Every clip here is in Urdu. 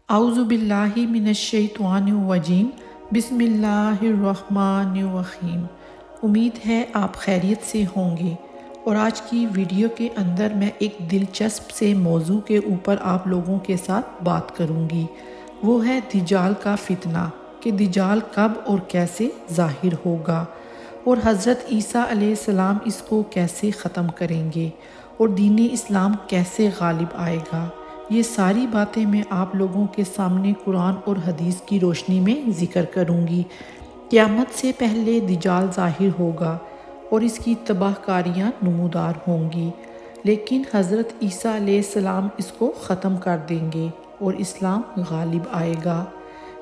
اعوذ باللہ من الشیطان الرجیم بسم اللہ الرحمن الرحیم۔ امید ہے آپ خیریت سے ہوں گے، اور آج کی ویڈیو کے اندر میں ایک دلچسپ سے موضوع کے اوپر آپ لوگوں کے ساتھ بات کروں گی۔ وہ ہے دجال کا فتنہ، کہ دجال کب اور کیسے ظاہر ہوگا، اور حضرت عیسیٰ علیہ السلام اس کو کیسے ختم کریں گے، اور دین اسلام کیسے غالب آئے گا۔ یہ ساری باتیں میں آپ لوگوں کے سامنے قرآن اور حدیث کی روشنی میں ذکر کروں گی۔ قیامت سے پہلے دجال ظاہر ہوگا اور اس کی تباہ کاریاں نمودار ہوں گی، لیکن حضرت عیسیٰ علیہ السلام اس کو ختم کر دیں گے اور اسلام غالب آئے گا۔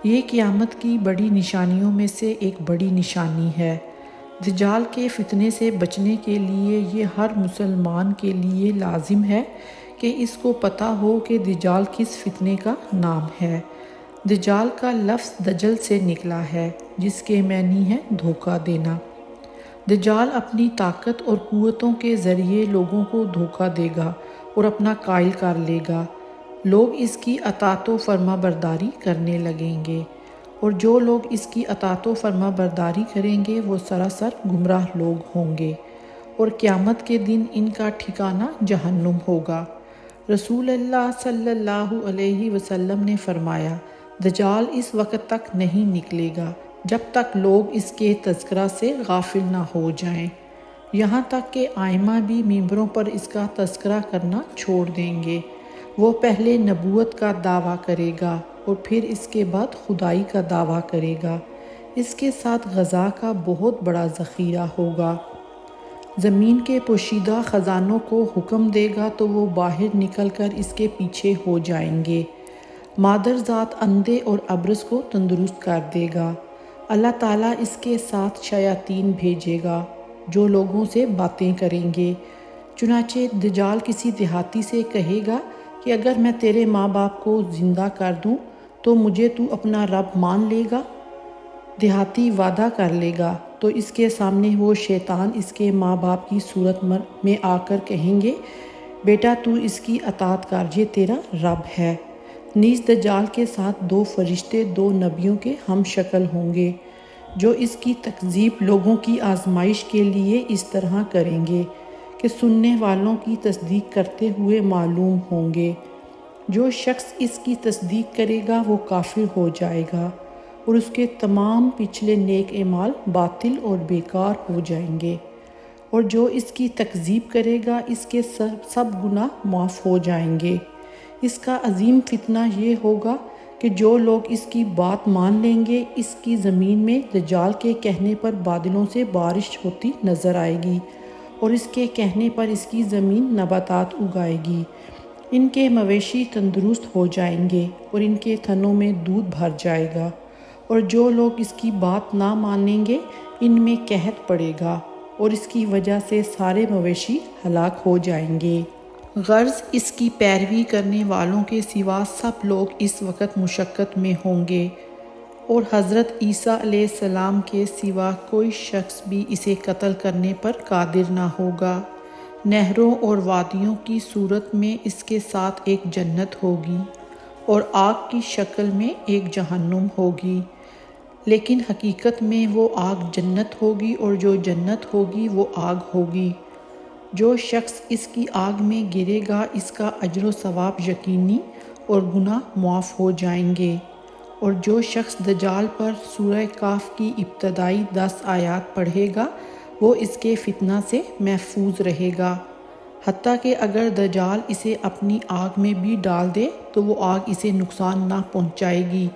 یہ قیامت کی بڑی نشانیوں میں سے ایک بڑی نشانی ہے۔ دجال کے فتنے سے بچنے کے لیے یہ ہر مسلمان کے لیے لازم ہے کہ اس کو پتہ ہو کہ دجال کس فتنے کا نام ہے۔ دجال کا لفظ دجل سے نکلا ہے، جس کے معنی ہے دھوکہ دینا۔ دجال اپنی طاقت اور قوتوں کے ذریعے لوگوں کو دھوکہ دے گا اور اپنا قائل کر لے گا۔ لوگ اس کی اطاعت و فرما برداری کرنے لگیں گے، اور جو لوگ اس کی اطاعت و فرما برداری کریں گے وہ سراسر گمراہ لوگ ہوں گے، اور قیامت کے دن ان کا ٹھکانہ جہنم ہوگا۔ رسول اللہ صلی اللہ علیہ وسلم نے فرمایا، دجال اس وقت تک نہیں نکلے گا جب تک لوگ اس کے تذکرہ سے غافل نہ ہو جائیں، یہاں تک کہ ائمہ بھی ممبروں پر اس کا تذکرہ کرنا چھوڑ دیں گے۔ وہ پہلے نبوت کا دعویٰ کرے گا اور پھر اس کے بعد خدائی کا دعویٰ کرے گا۔ اس کے ساتھ غذا کا بہت بڑا ذخیرہ ہوگا۔ زمین کے پوشیدہ خزانوں کو حکم دے گا تو وہ باہر نکل کر اس کے پیچھے ہو جائیں گے۔ مادر ذات اندھے اور ابرص کو تندرست کر دے گا۔ اللہ تعالیٰ اس کے ساتھ شیاطین بھیجے گا جو لوگوں سے باتیں کریں گے۔ چنانچہ دجال کسی دیہاتی سے کہے گا کہ اگر میں تیرے ماں باپ کو زندہ کر دوں تو مجھے تو اپنا رب مان لے گا۔ دیہاتی وعدہ کر لے گا تو اس کے سامنے وہ شیطان اس کے ماں باپ کی صورت میں آ کر کہیں گے، بیٹا تو اس کی اطاعت کر، یہ تیرا رب ہے۔ نیز دجال کے ساتھ دو فرشتے دو نبیوں کے ہم شکل ہوں گے، جو اس کی تکذیب لوگوں کی آزمائش کے لیے اس طرح کریں گے کہ سننے والوں کی تصدیق کرتے ہوئے معلوم ہوں گے۔ جو شخص اس کی تصدیق کرے گا وہ کافر ہو جائے گا، اور اس کے تمام پچھلے نیک اعمال باطل اور بیکار ہو جائیں گے، اور جو اس کی تکذیب کرے گا اس کے سب گناہ معاف ہو جائیں گے۔ اس کا عظیم فتنہ یہ ہوگا کہ جو لوگ اس کی بات مان لیں گے، اس کی زمین میں دجال کے کہنے پر بادلوں سے بارش ہوتی نظر آئے گی، اور اس کے کہنے پر اس کی زمین نباتات اگائے گی۔ ان کے مویشی تندرست ہو جائیں گے اور ان کے تھنوں میں دودھ بھر جائے گا، اور جو لوگ اس کی بات نہ مانیں گے ان میں قحط پڑے گا، اور اس کی وجہ سے سارے مویشی ہلاک ہو جائیں گے۔ غرض اس کی پیروی کرنے والوں کے سوا سب لوگ اس وقت مشقت میں ہوں گے، اور حضرت عیسیٰ علیہ السلام کے سوا کوئی شخص بھی اسے قتل کرنے پر قادر نہ ہوگا۔ نہروں اور وادیوں کی صورت میں اس کے ساتھ ایک جنت ہوگی، اور آگ کی شکل میں ایک جہنم ہوگی، لیکن حقیقت میں وہ آگ جنت ہوگی، اور جو جنت ہوگی وہ آگ ہوگی۔ جو شخص اس کی آگ میں گرے گا اس کا اجر و ثواب یقینی اور گناہ معاف ہو جائیں گے، اور جو شخص دجال پر سورہ کہف کی ابتدائی 10 آیات پڑھے گا وہ اس کے فتنہ سے محفوظ رہے گا، حتیٰ کہ اگر دجال اسے اپنی آگ میں بھی ڈال دے تو وہ آگ اسے نقصان نہ پہنچائے گی۔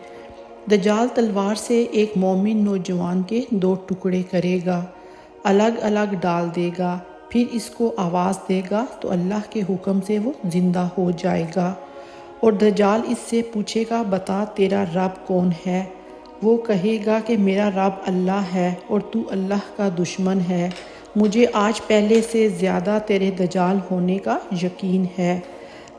دجال تلوار سے ایک مومن نوجوان کے 2 ٹکڑے کرے گا، الگ الگ ڈال دے گا، پھر اس کو آواز دے گا تو اللہ کے حکم سے وہ زندہ ہو جائے گا، اور دجال اس سے پوچھے گا، بتا تیرا رب کون ہے؟ وہ کہے گا کہ میرا رب اللہ ہے اور تو اللہ کا دشمن ہے، مجھے آج پہلے سے زیادہ تیرے دجال ہونے کا یقین ہے۔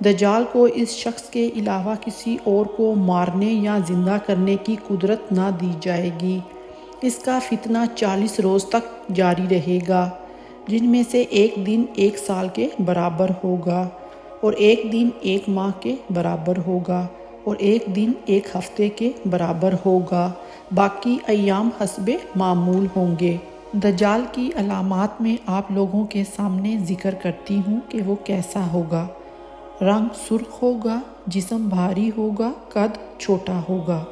دجال کو اس شخص کے علاوہ کسی اور کو مارنے یا زندہ کرنے کی قدرت نہ دی جائے گی۔ اس کا فتنہ 40 روز تک جاری رہے گا، جن میں سے ایک دن 1 سال کے برابر ہوگا، اور ایک دن 1 ماہ کے برابر ہوگا، اور ایک دن ایک ہفتے کے برابر ہوگا، باقی ایام حسب معمول ہوں گے۔ دجال کی علامات میں آپ لوگوں کے سامنے ذکر کرتی ہوں کہ وہ کیسا ہوگا۔ رنگ سرخ ہوگا، جسم بھاری ہوگا، قد چھوٹا ہوگا،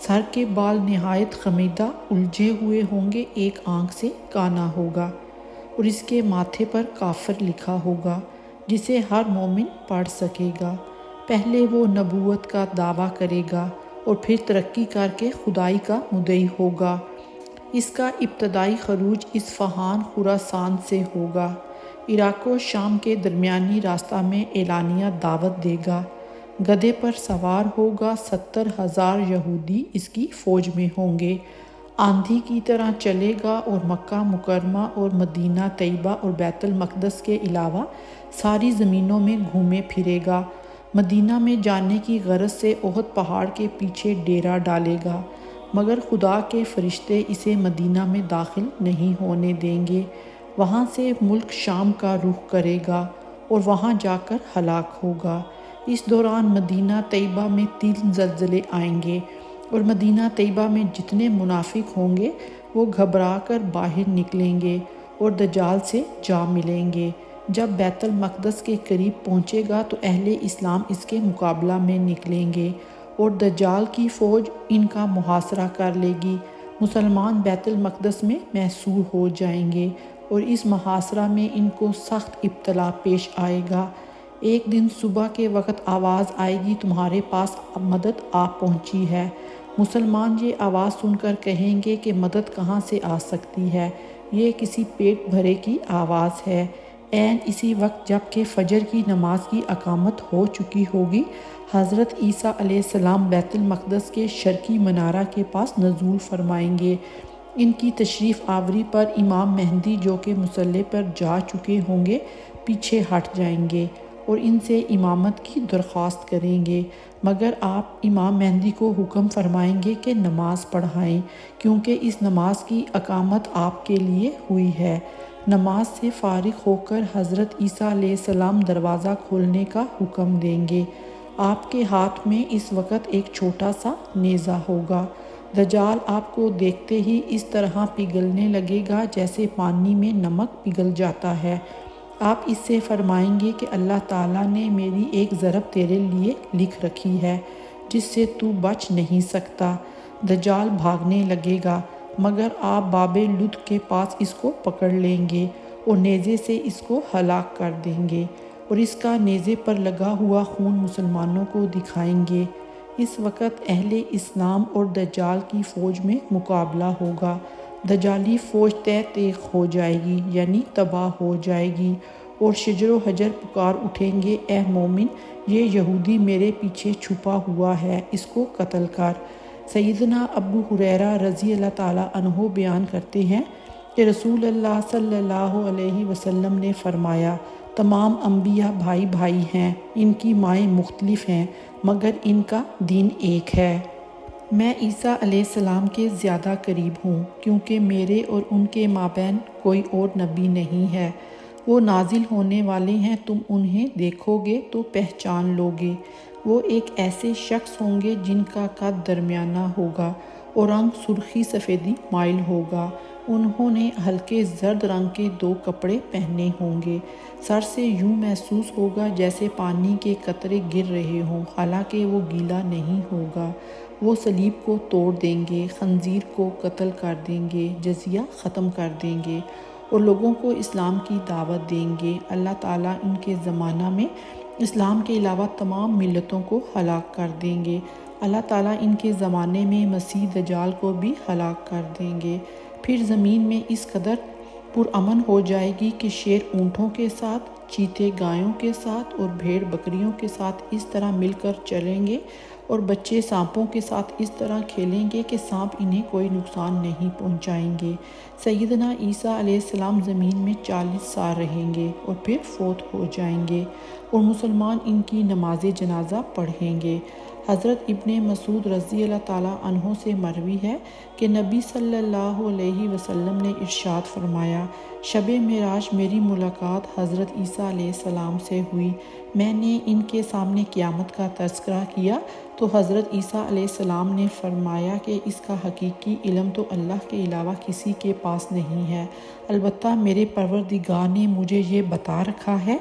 سر کے بال نہایت خمیدہ الجھے ہوئے ہوں گے، ایک آنکھ سے کانا ہوگا، اور اس کے ماتھے پر کافر لکھا ہوگا جسے ہر مومن پڑھ سکے گا۔ پہلے وہ نبوت کا دعویٰ کرے گا اور پھر ترقی کر کے خدائی کا مدعی ہوگا۔ اس کا ابتدائی خروج اصفہان خراسان سے ہوگا، عراق و شام کے درمیانی راستہ میں اعلانیہ دعوت دے گا۔ گدھے پر سوار ہوگا، 70,000 یہودی اس کی فوج میں ہوں گے، آندھی کی طرح چلے گا اور مکہ مکرمہ اور مدینہ طیبہ اور بیت المقدس کے علاوہ ساری زمینوں میں گھومے پھرے گا۔ مدینہ میں جانے کی غرض سے احد پہاڑ کے پیچھے ڈیرا ڈالے گا، مگر خدا کے فرشتے اسے مدینہ میں داخل نہیں ہونے دیں گے۔ وہاں سے ملک شام کا رخ کرے گا اور وہاں جا کر ہلاک ہوگا۔ اس دوران مدینہ طیبہ میں 3 زلزلے آئیں گے، اور مدینہ طیبہ میں جتنے منافق ہوں گے وہ گھبرا کر باہر نکلیں گے اور دجال سے جا ملیں گے۔ جب بیت المقدس کے قریب پہنچے گا تو اہل اسلام اس کے مقابلہ میں نکلیں گے اور دجال کی فوج ان کا محاصرہ کر لے گی۔ مسلمان بیت المقدس میں محصور ہو جائیں گے اور اس محاصرہ میں ان کو سخت ابتلا پیش آئے گا۔ ایک دن صبح کے وقت آواز آئے گی، تمہارے پاس مدد آ پہنچی ہے۔ مسلمان یہ آواز سن کر کہیں گے کہ مدد کہاں سے آ سکتی ہے، یہ کسی پیٹ بھرے کی آواز ہے۔ عین اسی وقت جب کہ فجر کی نماز کی اقامت ہو چکی ہوگی، حضرت عیسیٰ علیہ السلام بیت المقدس کے شرقی منارہ کے پاس نزول فرمائیں گے۔ ان کی تشریف آوری پر امام مہدی جو کہ مصلی پر جا چکے ہوں گے پیچھے ہٹ جائیں گے اور ان سے امامت کی درخواست کریں گے، مگر آپ امام مہدی کو حکم فرمائیں گے کہ نماز پڑھائیں، کیونکہ اس نماز کی اقامت آپ کے لیے ہوئی ہے۔ نماز سے فارغ ہو کر حضرت عیسیٰ علیہ السلام دروازہ کھولنے کا حکم دیں گے۔ آپ کے ہاتھ میں اس وقت ایک چھوٹا سا نیزہ ہوگا۔ دجال آپ کو دیکھتے ہی اس طرح پگھلنے لگے گا جیسے پانی میں نمک پگھل جاتا ہے۔ آپ اس سے فرمائیں گے کہ اللہ تعالیٰ نے میری ایک ضرب تیرے لیے لکھ رکھی ہے جس سے تو بچ نہیں سکتا۔ دجال بھاگنے لگے گا، مگر آپ باب لد کے پاس اس کو پکڑ لیں گے اور نیزے سے اس کو ہلاک کر دیں گے، اور اس کا نیزے پر لگا ہوا خون مسلمانوں کو دکھائیں گے۔ اس وقت اہل اسلام اور دجال کی فوج میں مقابلہ ہوگا۔ دجالی فوج تیغ ہو جائے گی، یعنی تباہ ہو جائے گی، اور شجر و حجر پکار اٹھیں گے، اے مومن، یہ یہودی میرے پیچھے چھپا ہوا ہے، اس کو قتل کر۔ سیدنا ابو ہریرہ رضی اللہ تعالیٰ عنہ بیان کرتے ہیں کہ رسول اللہ صلی اللہ علیہ وسلم نے فرمایا، تمام انبیاء بھائی بھائی ہیں، ان کی مائیں مختلف ہیں، مگر ان کا دین ایک ہے۔ میں عیسیٰ علیہ السلام کے زیادہ قریب ہوں، کیونکہ میرے اور ان کے مابین کوئی اور نبی نہیں ہے۔ وہ نازل ہونے والے ہیں، تم انہیں دیکھو گے تو پہچان لوگے۔ وہ ایک ایسے شخص ہوں گے جن کا قد درمیانہ ہوگا اور رنگ سرخی سفیدی مائل ہوگا۔ انہوں نے ہلکے زرد رنگ کے 2 کپڑے پہنے ہوں گے۔ سر سے یوں محسوس ہوگا جیسے پانی کے قطرے گر رہے ہوں، حالانکہ وہ گیلا نہیں ہوگا۔ وہ صلیب کو توڑ دیں گے، خنزیر کو قتل کر دیں گے، جزیہ ختم کر دیں گے اور لوگوں کو اسلام کی دعوت دیں گے۔ اللہ تعالیٰ ان کے زمانہ میں اسلام کے علاوہ تمام ملتوں کو ہلاک کر دیں گے۔ اللہ تعالیٰ ان کے زمانے میں مسیح دجال کو بھی ہلاک کر دیں گے۔ پھر زمین میں اس قدر پرامن ہو جائے گی کہ شیر اونٹوں کے ساتھ، چیتے گایوں کے ساتھ اور بھیڑ بکریوں کے ساتھ اس طرح مل کر چلیں گے، اور بچے سانپوں کے ساتھ اس طرح کھیلیں گے کہ سانپ انہیں کوئی نقصان نہیں پہنچائیں گے۔ سیدنا عیسیٰ علیہ السلام زمین میں 40 سال رہیں گے اور پھر فوت ہو جائیں گے، اور مسلمان ان کی نماز جنازہ پڑھیں گے۔ حضرت ابن مسعود رضی اللہ تعالیٰ عنہ سے مروی ہے کہ نبی صلی اللہ علیہ وسلم نے ارشاد فرمایا، شب معراج میری ملاقات حضرت عیسیٰ علیہ السلام سے ہوئی۔ میں نے ان کے سامنے قیامت کا تذکرہ کیا تو حضرت عیسیٰ علیہ السلام نے فرمایا کہ اس کا حقیقی علم تو اللہ کے علاوہ کسی کے پاس نہیں ہے، البتہ میرے پروردگار نے مجھے یہ بتا رکھا ہے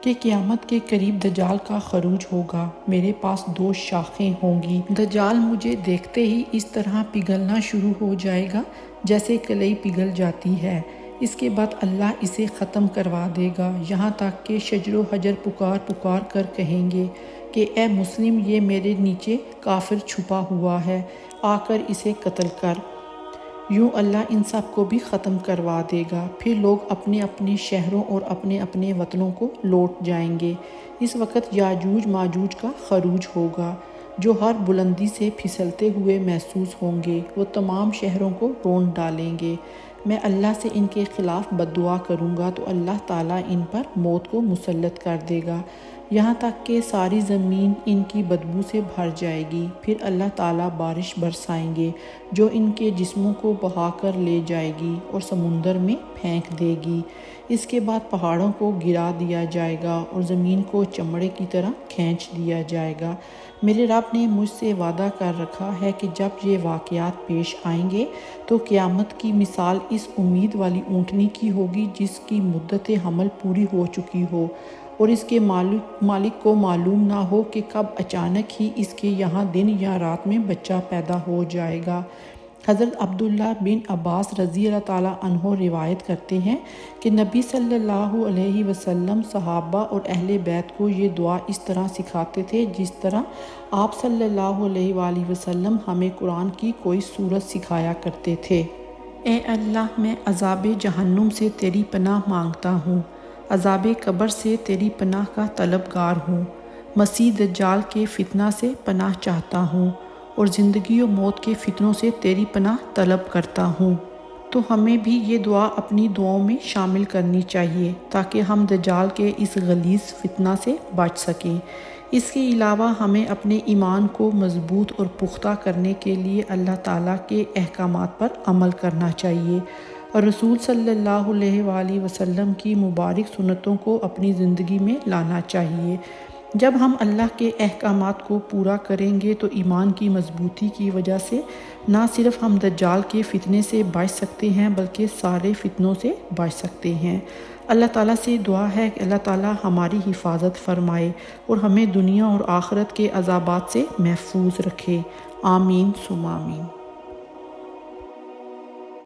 کہ قیامت کے قریب دجال کا خروج ہوگا۔ میرے پاس 2 شاخیں ہوں گی۔ دجال مجھے دیکھتے ہی اس طرح پگھلنا شروع ہو جائے گا جیسے کلئی پگھل جاتی ہے۔ اس کے بعد اللہ اسے ختم کروا دے گا، یہاں تک کہ شجر و حجر پکار کر کہیں گے کہ اے مسلم، یہ میرے نیچے کافر چھپا ہوا ہے، آ کر اسے قتل کر۔ یوں اللہ ان سب کو بھی ختم کروا دے گا۔ پھر لوگ اپنے اپنے شہروں اور اپنے اپنے وطنوں کو لوٹ جائیں گے۔ اس وقت یاجوج ماجوج کا خروج ہوگا جو ہر بلندی سے پھسلتے ہوئے محسوس ہوں گے۔ وہ تمام شہروں کو رون ڈالیں گے۔ میں اللہ سے ان کے خلاف بد دعا کروں گا تو اللہ تعالیٰ ان پر موت کو مسلط کر دے گا، یہاں تک کہ ساری زمین ان کی بدبو سے بھر جائے گی۔ پھر اللہ تعالیٰ بارش برسائیں گے جو ان کے جسموں کو بہا کر لے جائے گی اور سمندر میں پھینک دے گی۔ اس کے بعد پہاڑوں کو گرا دیا جائے گا اور زمین کو چمڑے کی طرح کھینچ دیا جائے گا۔ میرے رب نے مجھ سے وعدہ کر رکھا ہے کہ جب یہ واقعات پیش آئیں گے تو قیامت کی مثال اس امید والی اونٹنی کی ہوگی جس کی مدت حمل پوری ہو چکی ہو اور اس کے مالک کو معلوم نہ ہو کہ کب اچانک ہی اس کے یہاں دن یا رات میں بچہ پیدا ہو جائے گا۔ حضرت عبداللہ بن عباس رضی اللہ تعالیٰ عنہ روایت کرتے ہیں کہ نبی صلی اللہ علیہ وسلم صحابہ اور اہل بیت کو یہ دعا اس طرح سکھاتے تھے جس طرح آپ صلی اللہ علیہ وآلہ وسلم ہمیں قرآن کی کوئی سورت سکھایا کرتے تھے۔ اے اللہ، میں عذاب جہنم سے تیری پناہ مانگتا ہوں، عذاب قبر سے تیری پناہ کا طلبگار ہوں، مسیح دجال کے فتنہ سے پناہ چاہتا ہوں اور زندگی و موت کے فتنوں سے تیری پناہ طلب کرتا ہوں۔ تو ہمیں بھی یہ دعا اپنی دعاؤں میں شامل کرنی چاہیے تاکہ ہم دجال کے اس غلیظ فتنہ سے بچ سکیں۔ اس کے علاوہ ہمیں اپنے ایمان کو مضبوط اور پختہ کرنے کے لیے اللہ تعالیٰ کے احکامات پر عمل کرنا چاہیے اور رسول صلی اللہ علیہ وآلہ وسلم کی مبارک سنتوں کو اپنی زندگی میں لانا چاہیے۔ جب ہم اللہ کے احکامات کو پورا کریں گے تو ایمان کی مضبوطی کی وجہ سے نہ صرف ہم دجال کے فتنے سے بچ سکتے ہیں بلکہ سارے فتنوں سے بچ سکتے ہیں۔ اللہ تعالیٰ سے دعا ہے کہ اللہ تعالیٰ ہماری حفاظت فرمائے اور ہمیں دنیا اور آخرت کے عذابات سے محفوظ رکھے۔ آمین ثم آمین۔